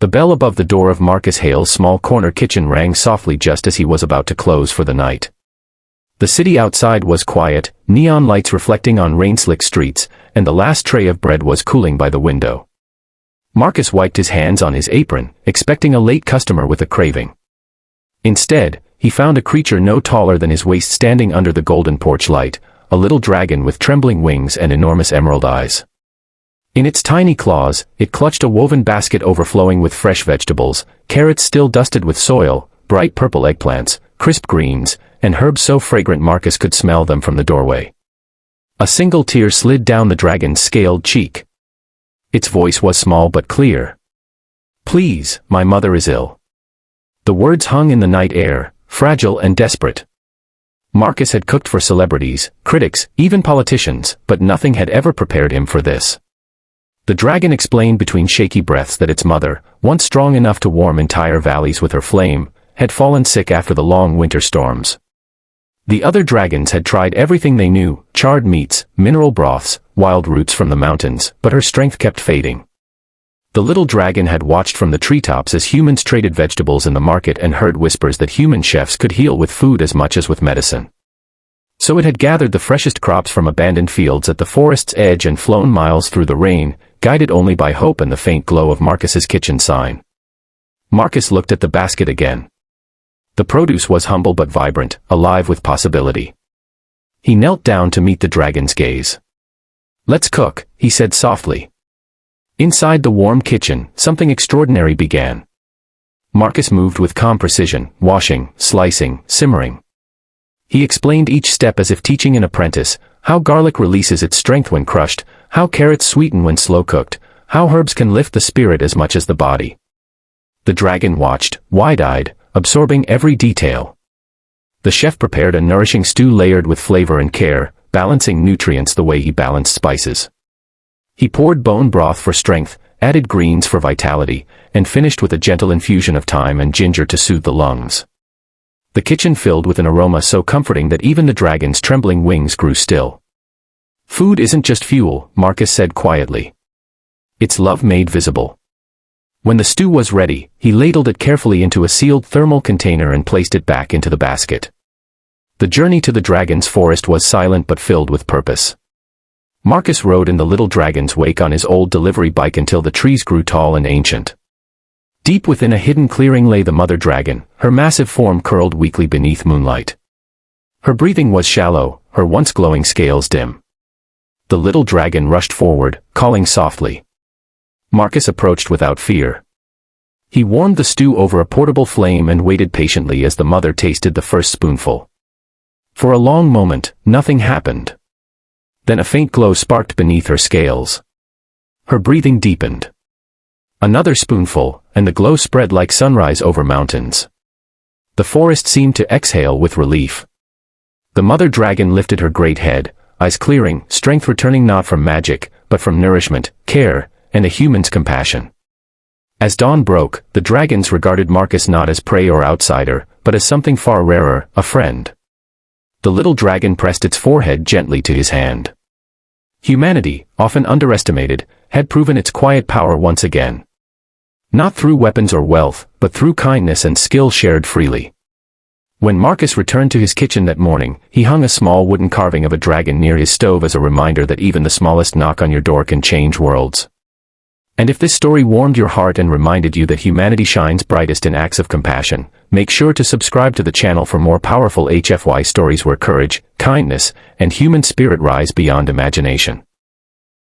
The bell above the door of Marcus Hale's small corner kitchen rang softly just as he was about to close for the night. The city outside was quiet, neon lights reflecting on rain-slick streets, and the last tray of bread was cooling by the window. Marcus wiped his hands on his apron, expecting a late customer with a craving. Instead, he found a creature no taller than his waist standing under the golden porch light, a little dragon with trembling wings and enormous emerald eyes. In its tiny claws, it clutched a woven basket overflowing with fresh vegetables, carrots still dusted with soil, bright purple eggplants, crisp greens, and herbs so fragrant Marcus could smell them from the doorway. A single tear slid down the dragon's scaled cheek. Its voice was small but clear. "Please, my mother is ill." The words hung in the night air, fragile and desperate. Marcus had cooked for celebrities, critics, even politicians, but nothing had ever prepared him for this. The dragon explained between shaky breaths that its mother, once strong enough to warm entire valleys with her flame, had fallen sick after the long winter storms. The other dragons had tried everything they knew, charred meats, mineral broths, wild roots from the mountains, but her strength kept fading. The little dragon had watched from the treetops as humans traded vegetables in the market and heard whispers that human chefs could heal with food as much as with medicine. So it had gathered the freshest crops from abandoned fields at the forest's edge and flown miles through the rain, guided only by hope and the faint glow of Marcus's kitchen sign. Marcus looked at the basket again. The produce was humble but vibrant, alive with possibility. He knelt down to meet the dragon's gaze. "Let's cook," he said softly. Inside the warm kitchen, something extraordinary began. Marcus moved with calm precision, washing, slicing, simmering. He explained each step as if teaching an apprentice, how garlic releases its strength when crushed, how carrots sweeten when slow cooked, how herbs can lift the spirit as much as the body. The dragon watched, wide-eyed, absorbing every detail. The chef prepared a nourishing stew layered with flavor and care, balancing nutrients the way he balanced spices. He poured bone broth for strength, added greens for vitality, and finished with a gentle infusion of thyme and ginger to soothe the lungs. The kitchen filled with an aroma so comforting that even the dragon's trembling wings grew still. "Food isn't just fuel," Marcus said quietly. "It's love made visible." When the stew was ready, he ladled it carefully into a sealed thermal container and placed it back into the basket. The journey to the dragon's forest was silent but filled with purpose. Marcus rode in the little dragon's wake on his old delivery bike until the trees grew tall and ancient. Deep within a hidden clearing lay the mother dragon, her massive form curled weakly beneath moonlight. Her breathing was shallow, her once glowing scales dim. The little dragon rushed forward, calling softly. Marcus approached without fear. He warmed the stew over a portable flame and waited patiently as the mother tasted the first spoonful. For a long moment, nothing happened. Then a faint glow sparked beneath her scales. Her breathing deepened. Another spoonful, and the glow spread like sunrise over mountains. The forest seemed to exhale with relief. The mother dragon lifted her great head, eyes clearing, strength returning not from magic, but from nourishment, care, and a human's compassion. As dawn broke, the dragons regarded Marcus not as prey or outsider, but as something far rarer, a friend. The little dragon pressed its forehead gently to his hand. Humanity, often underestimated, had proven its quiet power once again. Not through weapons or wealth, but through kindness and skill shared freely. When Marcus returned to his kitchen that morning, he hung a small wooden carving of a dragon near his stove as a reminder that even the smallest knock on your door can change worlds. And if this story warmed your heart and reminded you that humanity shines brightest in acts of compassion, make sure to subscribe to the channel for more powerful HFY stories where courage, kindness, and human spirit rise beyond imagination.